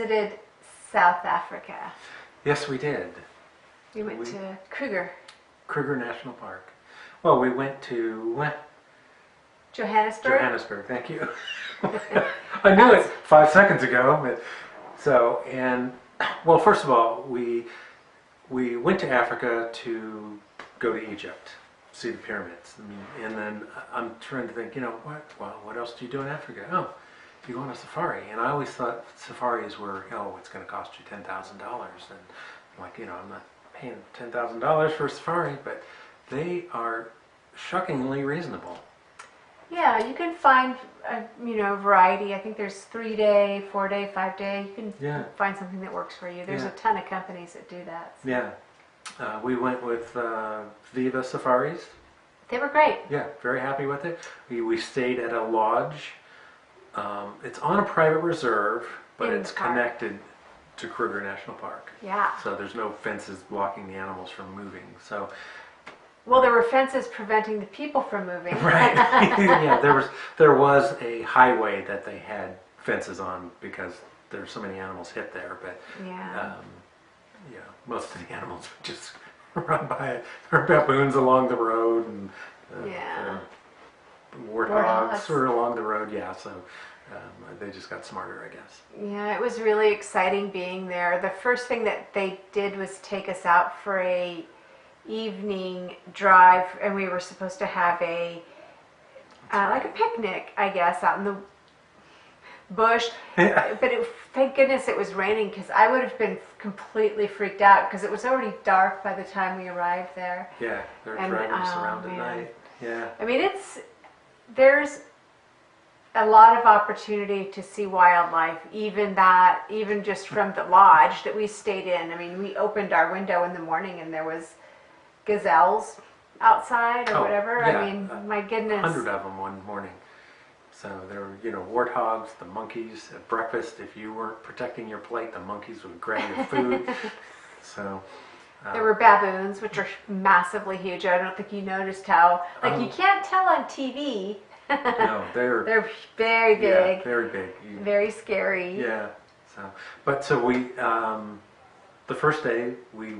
visited South Africa. Yes, we did. We went to Kruger. Kruger National Park. Well, we went to Johannesburg. Johannesburg. Thank you. I knew it 5 seconds ago. Well, first of all, we went to Africa to go to Egypt, see the pyramids. And then I'm trying to think, what else do you do in Africa? Oh, you go on a safari. And I always thought safaris were, it's going to cost you $10,000. And I'm like, I'm not paying $10,000 for a safari, but they are shockingly reasonable. Yeah, you can find a variety. I think there's 3-day, 4-day, 5-day. You can find something that works for you. There's a ton of companies that do that. So. Yeah, we went with Viva Safaris. They were great. Yeah, very happy with it. We stayed at a lodge. It's on a private reserve, but it's connected to Kruger National Park. Yeah. So there's no fences blocking the animals from moving. So. Well, there were fences preventing the people from moving. Right. Yeah, there was a highway that they had fences on because there's so many animals hit there. But most of the animals would just run by it. There were baboons along the road and warthogs were along the road. Yeah, so they just got smarter, I guess. Yeah, it was really exciting being there. The first thing that they did was take us out for a evening drive, and we were supposed to have like a picnic, I guess, out in the bush. But thank goodness it was raining, because I would have been completely freaked out, because it was already dark by the time we arrived there. Yeah, they're driving us around at night. Yeah. I mean, there's a lot of opportunity to see wildlife, even just from the lodge that we stayed in. I mean, we opened our window in the morning and there was gazelles outside or whatever. Yeah. I mean, my goodness. 100 of them one morning. So there were, warthogs, the monkeys at breakfast. If you weren't protecting your plate, the monkeys would grab your food. So there were baboons, which are massively huge. I don't think you noticed how, you can't tell on TV. No, they're very big. Yeah, very big. Very scary. Yeah. So we the first day we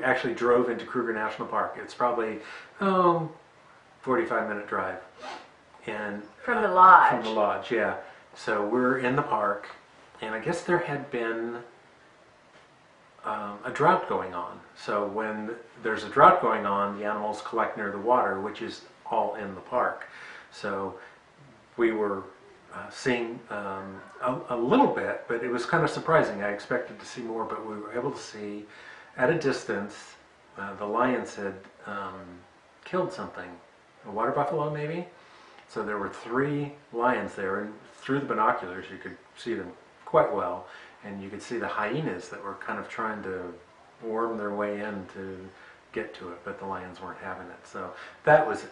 actually drove into Kruger National Park. It's probably 45-minute drive. And from the lodge. From the lodge, yeah. So we're in the park, and I guess there had been a drought going on. So when there's a drought going on, the animals collect near the water, which is all in the park. So we were seeing a little bit, but it was kind of surprising. I expected to see more, but we were able to see at a distance the lions had killed something, a water buffalo maybe. So there were 3 lions there, and through the binoculars you could see them quite well, and you could see the hyenas that were kind of trying to worm their way in to get to it, but the lions weren't having it. So that was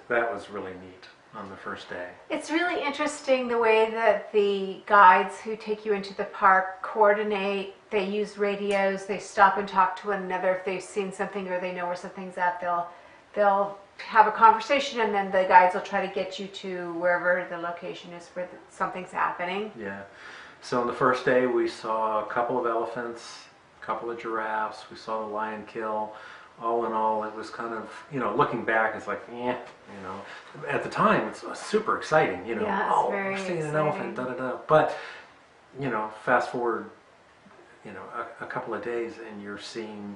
really neat on the first day. It's really interesting the way that the guides who take you into the park coordinate. They use radios, they stop and talk to one another. If they've seen something or they know where something's at, they'll have a conversation, and then the guides will try to get you to wherever the location is where something's happening. Yeah. So on the first day we saw a couple of elephants, a couple of giraffes, we saw the lion kill. All in all, it was kind of, looking back, it's like, at the time, it's super exciting, we're seeing an elephant, da-da-da. But, fast forward, a couple of days, and you're seeing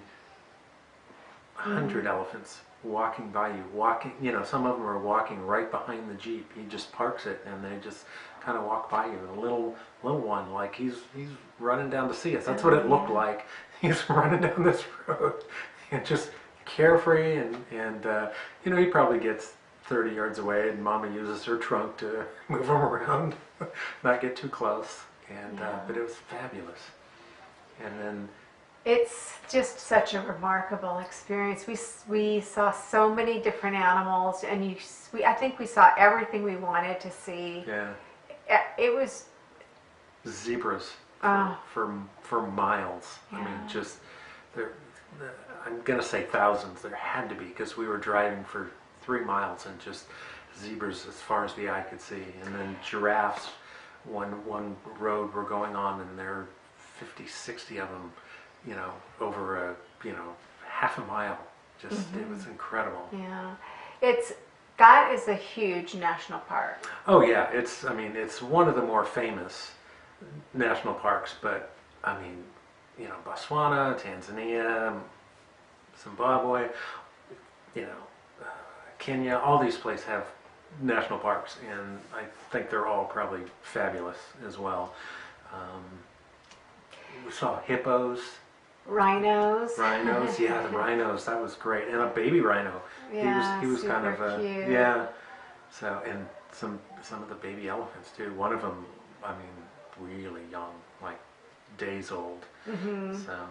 100 elephants walking by you, some of them are walking right behind the Jeep. He just parks it, and they just kind of walk by you. A little one, like he's running down to see us. That's what it looked like. He's running down this road. And just carefree, and he probably gets 30 yards away, and Mama uses her trunk to move him around, not get too close. And but it was fabulous. And then it's just such a remarkable experience. We saw so many different animals, and I think we saw everything we wanted to see. Yeah. It was zebras for miles. Yeah. I mean, just I'm going to say thousands. There had to be, because we were driving for 3 miles and just zebras as far as the eye could see. And then giraffes, one road we're going on, and they're 50, 60 of them, over a, half a mile. Just, it was incredible. Yeah. That is a huge national park. Oh yeah, it's one of the more famous national parks, but Botswana, Tanzania, Zimbabwe, Kenya, all these places have national parks, and I think they're all probably fabulous as well. We saw hippos, Rhinos. yeah, the rhinos, that was great, and a baby rhino. Yeah, he was kind of cute. yeah. So, and some of the baby elephants too. One of them, really young, like days old. So.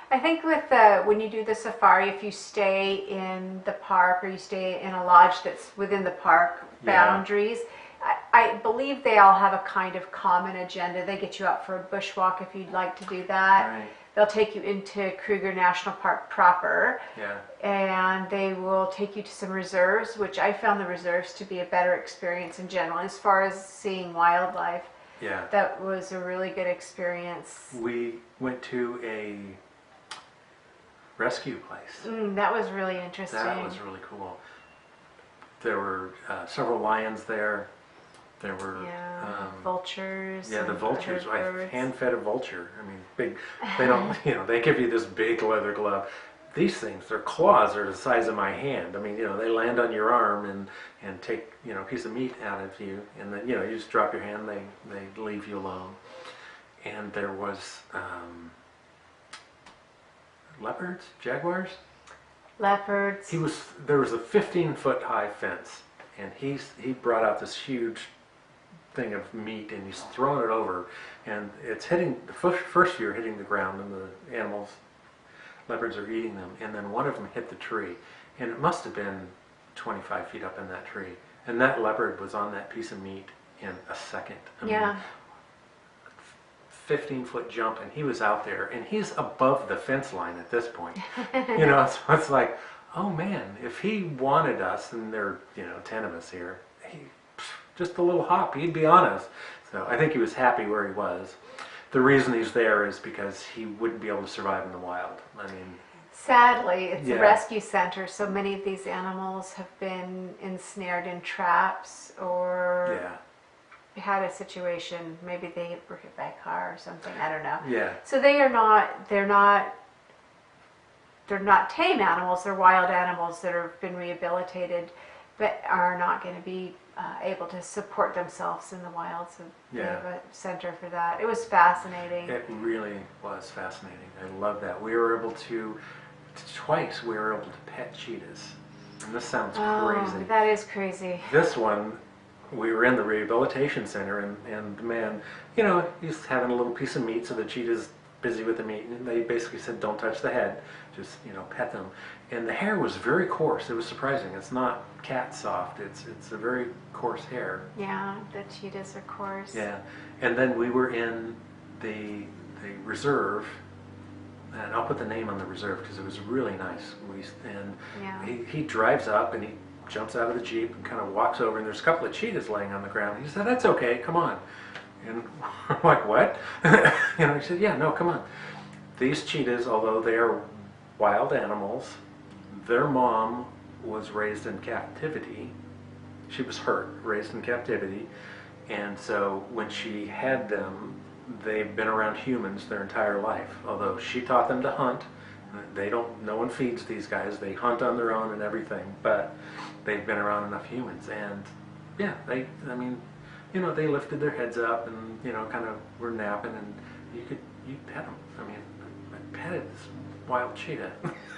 I think when you do the safari, if you stay in the park or you stay in a lodge that's within the park boundaries, I believe they all have a kind of common agenda. They get you out for a bushwalk if you'd like to do that. Right. They'll take you into Kruger National Park proper. Yeah. And they will take you to some reserves, which I found the reserves to be a better experience in general. As far as seeing wildlife, that was a really good experience. We went to a rescue place. That was really interesting. That was really cool. There were several lions there. There were vultures. Yeah, the vultures. I birds. hand-fed a vulture. Big. They don't. They give you this big leather glove. These things, their claws are the size of my hand. They land on your arm and take a piece of meat out of you, and then you just drop your hand. They leave you alone. And there was leopards, jaguars. Leopards. There was a 15-foot high fence, and he brought out this huge thing of meat, and he's throwing it over, and it's hitting the first year hitting the ground, and the leopards are eating them, and then one of them hit the tree, and it must have been 25 feet up in that tree, and that leopard was on that piece of meat in a second. 15-foot jump, and he was out there, and he's above the fence line at this point. So it's like, oh man, if he wanted us, and there are 10 of us here, just a little hop, he'd be on us. So I think he was happy where he was. The reason he's there is because he wouldn't be able to survive in the wild. Sadly, it's a rescue center, so many of these animals have been ensnared in traps or had a situation, maybe they were hit by a car or something, I don't know. Yeah. So they're not tame animals, they're wild animals that have been rehabilitated but are not going to be able to support themselves in the wild, so they have a center for that. It was fascinating. It really was fascinating. I love that. We were able to, twice we were able to pet cheetahs. And this sounds crazy. That is crazy. This one, we were in the rehabilitation center, and the man, he's having a little piece of meat, so the cheetah's busy with the meat, and they basically said, don't touch the head, just, pet them. And the hair was very coarse. It was surprising. It's not cat soft. It's a very coarse hair. Yeah, the cheetahs are coarse. Yeah. And then we were in the reserve, and I'll put the name on the reserve because it was really nice. He drives up, and he jumps out of the Jeep and kind of walks over, and there's a couple of cheetahs laying on the ground. He said, that's okay, come on. And I'm like, what? He said, yeah, no, come on. These cheetahs, although they are wild animals, their mom was raised in captivity. She was raised in captivity. And so when she had them, they've been around humans their entire life. Although she taught them to hunt. No one feeds these guys. They hunt on their own and everything. But they've been around enough humans. And yeah, they lifted their heads up and, kind of were napping, and you pet them. I petted this wild cheetah.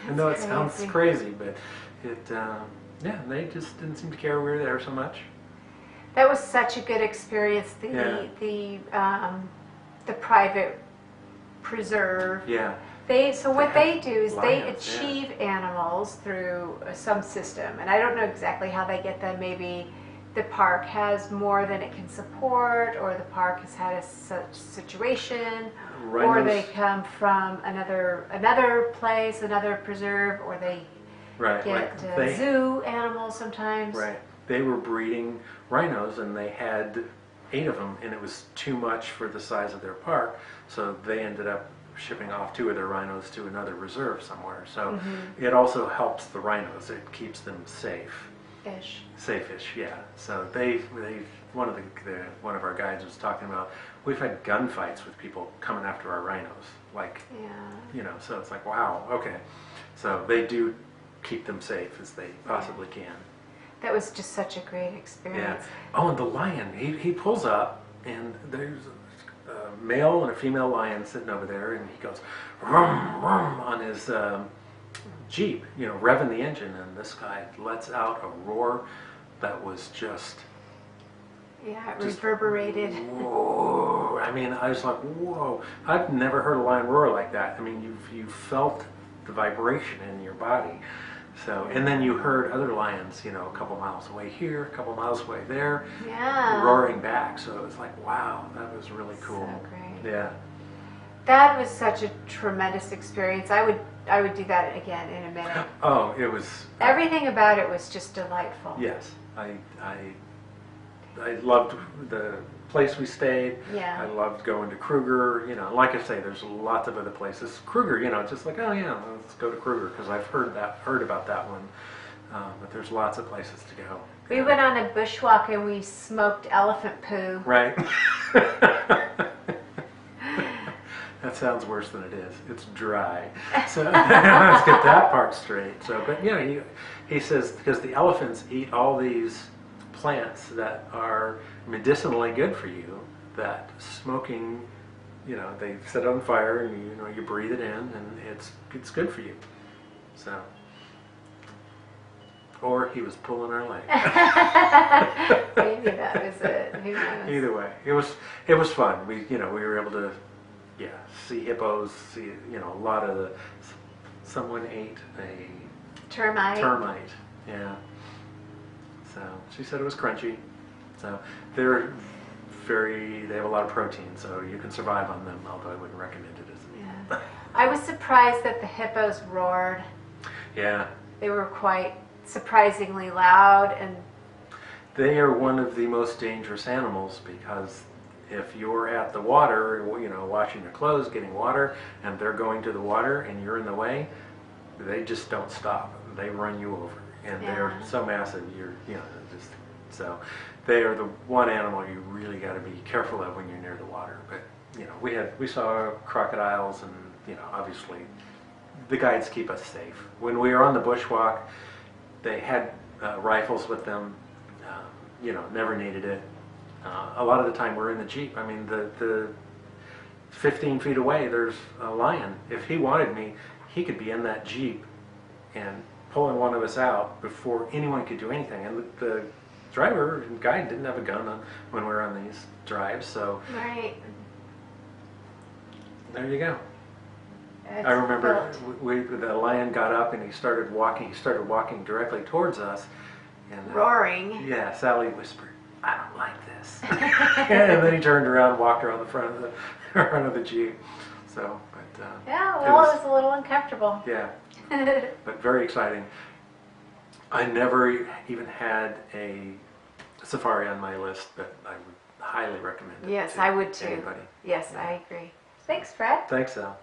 I know it sounds crazy, but they just didn't seem to care we were there so much. That was such a good experience. The private preserve. Yeah. What they do is lions, they achieve animals through some system, and I don't know exactly how they get them. Maybe the park has more than it can support, or the park has had such situation, or they come from another place, another preserve, or they get zoo animals sometimes. Right. They were breeding rhinos, and they had 8 of them, and it was too much for the size of their park, so they ended up shipping off 2 of their rhinos to another reserve somewhere. So it also helps the rhinos. It keeps them safe. Safe-ish, yeah. So they one of our guides was talking about, we've had gunfights with people coming after our rhinos, like, you know, so it's like, wow, okay. So they do keep them safe as they possibly can. That was just such a great experience. Yeah. Oh, and the lion, he pulls up, and there's a male and a female lion sitting over there, and he goes, rum, rum, on his Jeep, you know, revving the engine, and this guy lets out a roar that was just... Yeah, it reverberated. Whoa. I mean, I was like, whoa. I've never heard a lion roar like that. I mean, you felt the vibration in your body. So, and then you heard other lions, you know, a couple miles away here, a couple miles away there, roaring back. So it was like, wow, that was really cool. So great. Yeah. That was such a tremendous experience. I would do that again in a minute. Oh, it was... Everything about it was just delightful. Yes. I loved the place we stayed. Yeah. I loved going to Kruger. You know, like I say, there's lots of other places. Kruger, you know, just like, oh yeah, let's go to Kruger, because I've heard about that one. But there's lots of places to go. We went on a bushwalk and we smoked elephant poo. Right. That sounds worse than it is. It's dry. So let's get that part straight. So, but yeah, he says because the elephants eat all these plants that are medicinally good for you, that smoking, you know, they set it on fire and you know you breathe it in, and it's good for you. So, or he was pulling our leg. Maybe that was it. Who knows? Either way, it was fun. We were able to see hippos, see a lot of the. Someone ate a termite. Yeah. So she said it was crunchy. So they have a lot of protein, so you can survive on them, although I wouldn't recommend it as I was surprised that the hippos roared. Yeah. They were quite surprisingly loud, and they are one of the most dangerous animals, because if you're at the water, washing your clothes, getting water, and they're going to the water and you're in the way, they just don't stop. They run you over. And they're so massive, so they are the one animal you really got to be careful of when you're near the water. But we saw crocodiles, and obviously the guides keep us safe. When we were on the bushwalk, they had rifles with them. Never needed it. A lot of the time we're in the Jeep. I mean, the 15 feet away there's a lion. If he wanted me, he could be in that Jeep and pulling one of us out before anyone could do anything. And the driver and guide didn't have a gun when we were on these drives, so right. There you go. It's I remember the lion got up and he started walking directly towards us, and roaring. Yeah, Sally whispered, "I don't like this." And then he turned around and walked around the front of the Jeep. So, but it was a little uncomfortable. Yeah. But very exciting. I never even had a safari on my list, but I would highly recommend it. Yes, I would too. Anybody. Yes, I agree. Thanks, Fred. Thanks, Sal.